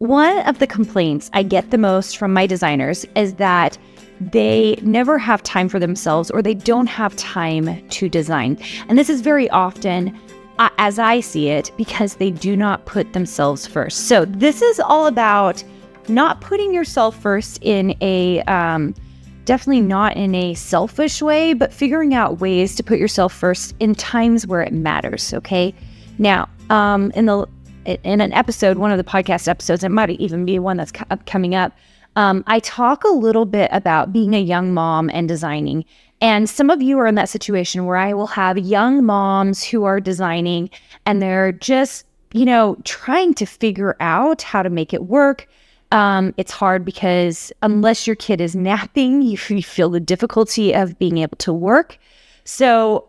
One of the complaints I get the most from my designers is that they never have time for themselves, or they don't have time to design. And this is very often, as I see it, because they do not put themselves first. So this is all about not putting yourself first in a, definitely not in a selfish way, but figuring out ways to put yourself first in times where it matters, okay? Now, in an episode, one of the podcast episodes, it might even be one that's coming up, I talk a little bit about being a young mom and designing. And some of you are in that situation where I will have young moms who are designing and they're just, trying to figure out how to make it work. It's hard because unless your kid is napping, you feel the difficulty of being able to work. So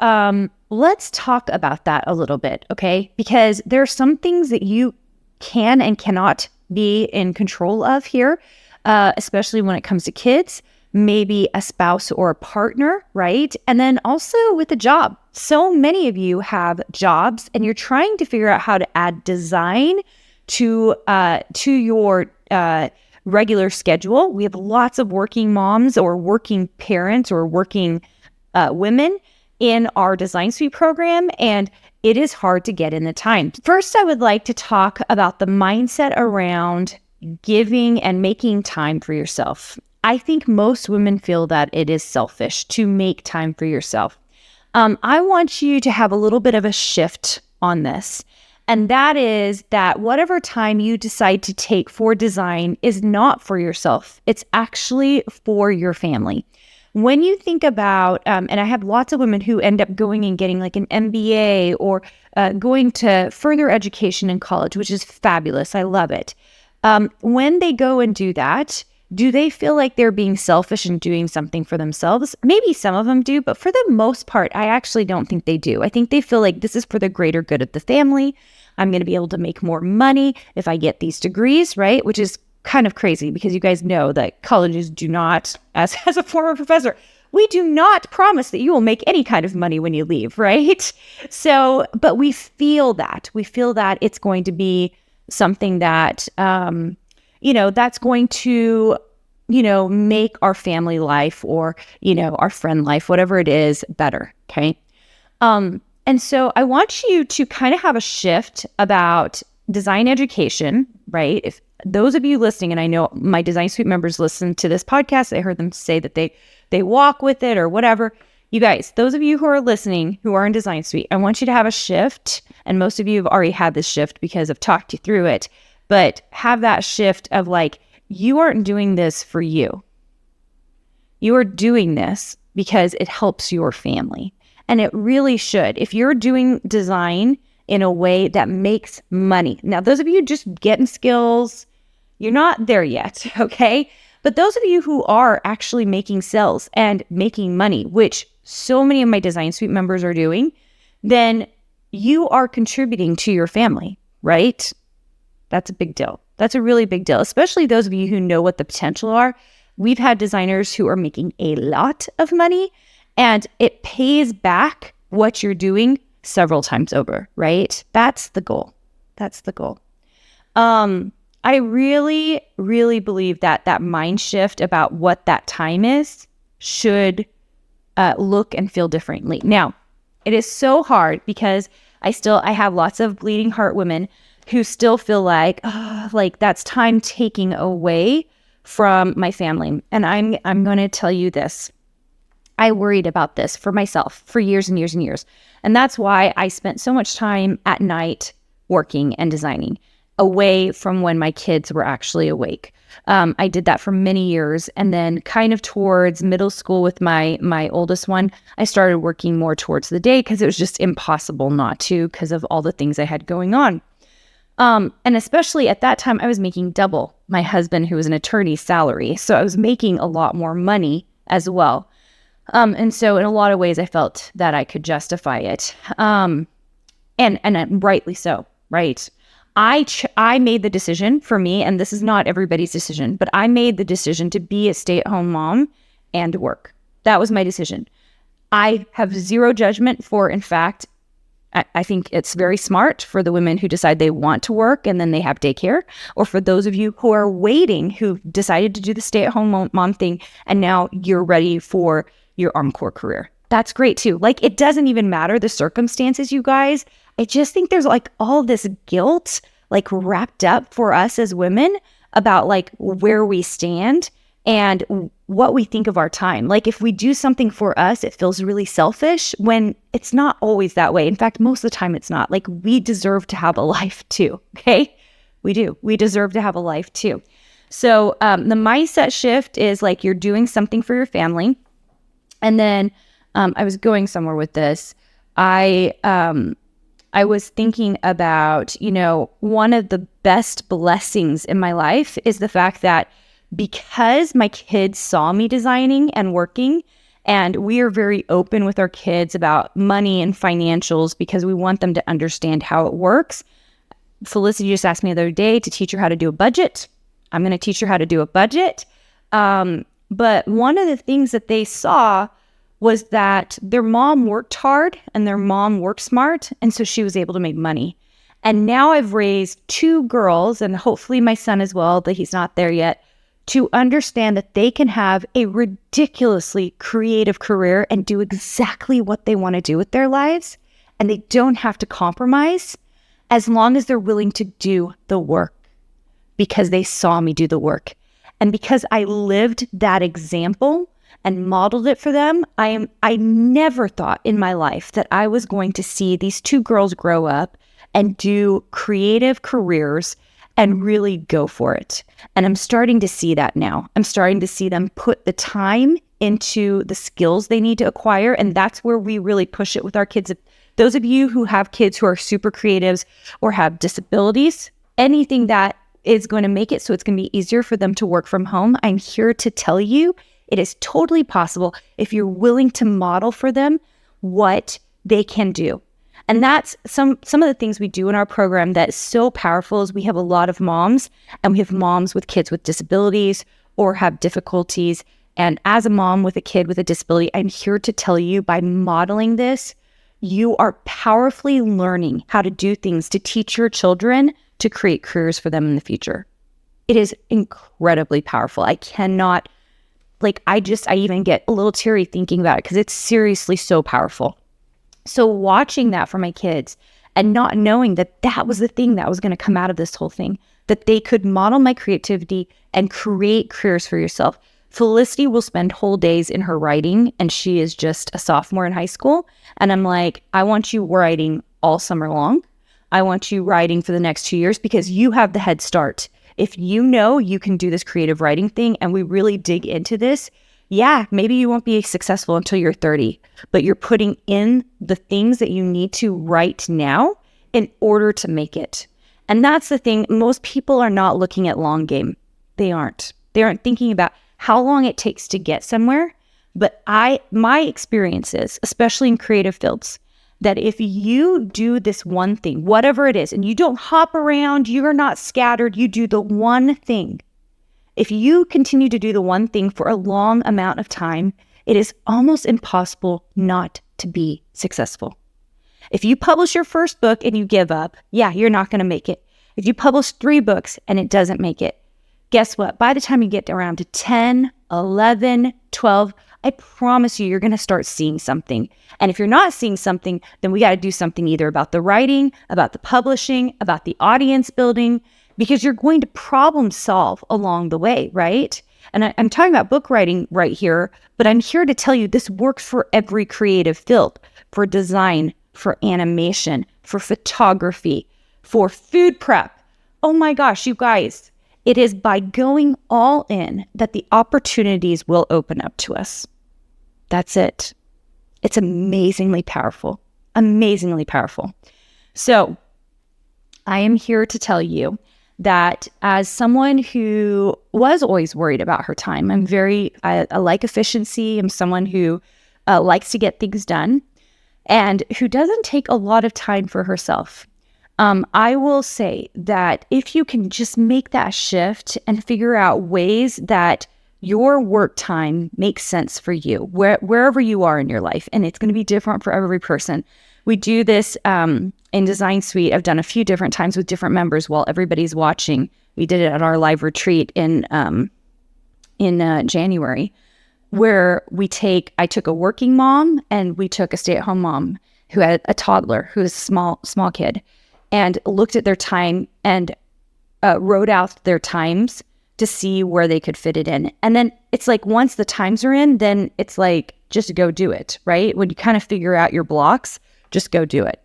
let's talk about that a little bit, okay? Because there are some things that you can and cannot be in control of here, especially when it comes to kids, maybe a spouse or a partner, right? And then also with a job. So many of you have jobs and you're trying to figure out how to add design to your regular schedule. We have lots of working moms or working parents or working women in our Design Suite program, and it is hard to get in the time. First, I would like to talk about the mindset around giving and making time for yourself. I think most women feel that it is selfish to make time for yourself. I want you to have a little bit of a shift on this. And that is that whatever time you decide to take for design is not for yourself. It's actually for your family. When you think about, and I have lots of women who end up going and getting like an MBA or going to further education in college, which is fabulous. I love it. When they go and do that, do they feel like they're being selfish and doing something for themselves? Maybe some of them do, but for the most part, I actually don't think they do. I think they feel like this is for the greater good of the family. I'm going to be able to make more money if I get these degrees, right? Which is kind of crazy because you guys know that colleges do not, as a former professor, we do not promise that you will make any kind of money when you leave, right? So, but we feel that it's going to be something that, that's going to, make our family life or, our friend life, whatever it is, better. Okay. And so I want you to kind of have a shift about design education, right? If those of you listening, and I know my Design Suite members listen to this podcast, I heard them say that they walk with it or whatever. You guys, those of you who are listening, who are in Design Suite, I want you to have a shift. And most of you have already had this shift because I've talked you through it. But have that shift of like, you aren't doing this for you. You are doing this because it helps your family. And it really should. If you're doing design in a way that makes money. Now, those of you just getting skills, you're not there yet, okay? But those of you who are actually making sales and making money, which so many of my Design Suite members are doing, then you are contributing to your family, right? That's a big deal. That's a really big deal, especially those of you who know what the potential are. We've had designers who are making a lot of money, and it pays back what you're doing several times over, right? That's the goal. That's the goal. I really, really believe that mind shift about what that time is should look and feel differently. Now, it is so hard because I have lots of bleeding heart women who still feel like that's time taking away from my family. And I'm going to tell you this. I worried about this for myself for years and years and years. And that's why I spent so much time at night working and designing away from when my kids were actually awake. I did that for many years. And then kind of towards middle school with my oldest one, I started working more towards the day because it was just impossible not to because of all the things I had going on. And especially at that time, I was making double my husband, who was an attorney's salary. So I was making a lot more money as well. And so in a lot of ways, I felt that I could justify it. And rightly so, right? I made the decision for me, and this is not everybody's decision, but I made the decision to be a stay-at-home mom and work. That was my decision. I have zero judgment for, in fact, I think it's very smart for the women who decide they want to work and then they have daycare, or for those of you who are waiting, who decided to do the stay-at-home mom thing, and now you're ready for your Armed career. That's great too. Like, it doesn't even matter the circumstances, you guys. I just think there's like all this guilt like wrapped up for us as women about like where we stand and what we think of our time. Like, if we do something for us, it feels really selfish, when it's not always that way. In fact, most of the time it's not. Like, we deserve to have a life too, okay? We do. We deserve to have a life too. So the mindset shift is like you're doing something for your family. And then I was going somewhere with this. I was thinking about, one of the best blessings in my life is the fact that because my kids saw me designing and working, and we are very open with our kids about money and financials because we want them to understand how it works. Felicity just asked me the other day to teach her how to do a budget. I'm going to teach her how to do a budget. But one of the things that they saw was that their mom worked hard and their mom worked smart. And so she was able to make money. And now I've raised 2 girls, and hopefully my son as well, but he's not there yet, to understand that they can have a ridiculously creative career and do exactly what they want to do with their lives. And they don't have to compromise as long as they're willing to do the work, because they saw me do the work. And because I lived that example and modeled it for them, I never thought in my life that I was going to see these 2 girls grow up and do creative careers and really go for it. And I'm starting to see that now. I'm starting to see them put the time into the skills they need to acquire. And that's where we really push it with our kids. Those of you who have kids who are super creatives or have disabilities, anything that is going to make it so it's going to be easier for them to work from home, I'm here to tell you it is totally possible if you're willing to model for them what they can do. And that's some of the things we do in our program that is so powerful. Is we have a lot of moms, and we have moms with kids with disabilities or have difficulties. And as a mom with a kid with a disability, I'm here to tell you, by modeling this, you are powerfully learning how to do things to teach your children to create careers for them in the future. It is incredibly powerful. I cannot, I even get a little teary thinking about it because it's seriously so powerful. So watching that for my kids and not knowing that that was the thing that was going to come out of this whole thing, that they could model my creativity and create careers for yourself. Felicity will spend whole days in her writing, and she is just a sophomore in high school. And I'm like, I want you writing all summer long. I want you writing for the next 2 years because you have the head start. If you know you can do this creative writing thing and we really dig into this, yeah, maybe you won't be successful until you're 30, but you're putting in the things that you need to right now in order to make it. And that's the thing. Most people are not looking at long game. They aren't. They aren't thinking about how long it takes to get somewhere. But my experience is, especially in creative fields, that if you do this one thing, whatever it is, and you don't hop around, you're not scattered, you do the one thing. If you continue to do the one thing for a long amount of time, it is almost impossible not to be successful. If you publish your first book and you give up, yeah, you're not going to make it. If you publish 3 books and it doesn't make it, guess what? By the time you get around to 10, 11, 12, I promise you, you're going to start seeing something. And if you're not seeing something, then we got to do something either about the writing, about the publishing, about the audience building, because you're going to problem solve along the way, right? And I'm talking about book writing right here, but I'm here to tell you this works for every creative field, for design, for animation, for photography, for food prep. Oh my gosh, you guys, it is by going all in that the opportunities will open up to us. That's it. It's amazingly powerful, amazingly powerful. So I am here to tell you that as someone who was always worried about her time, I like efficiency. I'm someone who likes to get things done and who doesn't take a lot of time for herself. I will say that if you can just make that shift and figure out ways that your work time makes sense for you, wherever you are in your life. And it's going to be different for every person. We do this in Design Suite. I've done a few different times with different members while everybody's watching. We did it at our live retreat in January, where I took a working mom and we took a stay-at-home mom who had a toddler, who was a small kid, and looked at their time and wrote out their times to see where they could fit it in. And then it's like, once the times are in, then it's like, just go do it, right? When you kind of figure out your blocks, just go do it.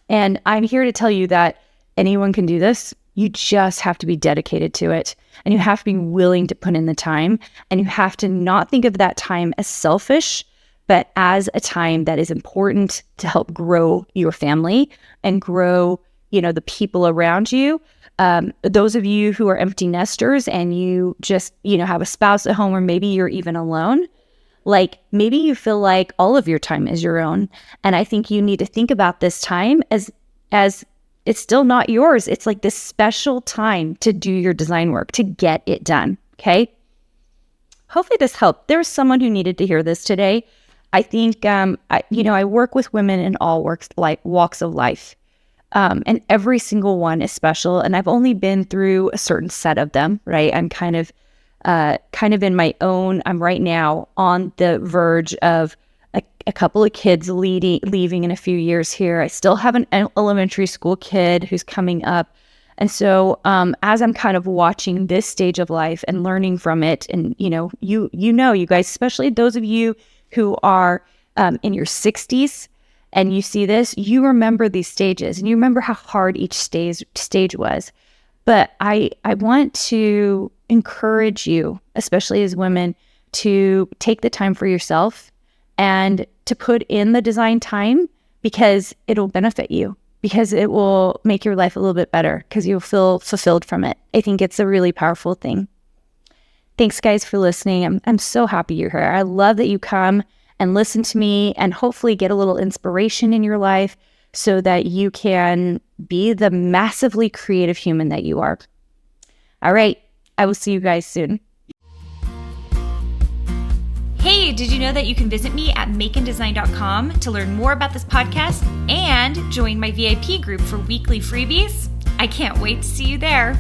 And I'm here to tell you that anyone can do this. You just have to be dedicated to it. And you have to be willing to put in the time. And you have to not think of that time as selfish, but as a time that is important to help grow your family and grow, the people around you. Those of you who are empty nesters and you just, have a spouse at home, or maybe you're even alone, like maybe you feel like all of your time is your own. And I think you need to think about this time as it's still not yours. It's like this special time to do your design work, to get it done. Okay. Hopefully this helped. There's someone who needed to hear this today. I think, I work with women in all walks of life. And every single one is special. And I've only been through a certain set of them, right? I'm kind of in my own, I'm right now on the verge of a couple of kids leaving in a few years here. I still have an elementary school kid who's coming up. And so, as I'm kind of watching this stage of life and learning from it, and, you guys, especially those of you who are, in your 60s, and you see this, you remember these stages and you remember how hard each stage was. But I want to encourage you, especially as women, to take the time for yourself and to put in the design time, because it'll benefit you, because it will make your life a little bit better, because you'll feel fulfilled from it. I think it's a really powerful thing. Thanks, guys, for listening. I'm so happy you're here. I love that you come and listen to me and hopefully get a little inspiration in your life so that you can be the massively creative human that you are. All right. I will see you guys soon. Hey, did you know that you can visit me at makeanddesign.com to learn more about this podcast and join my VIP group for weekly freebies? I can't wait to see you there.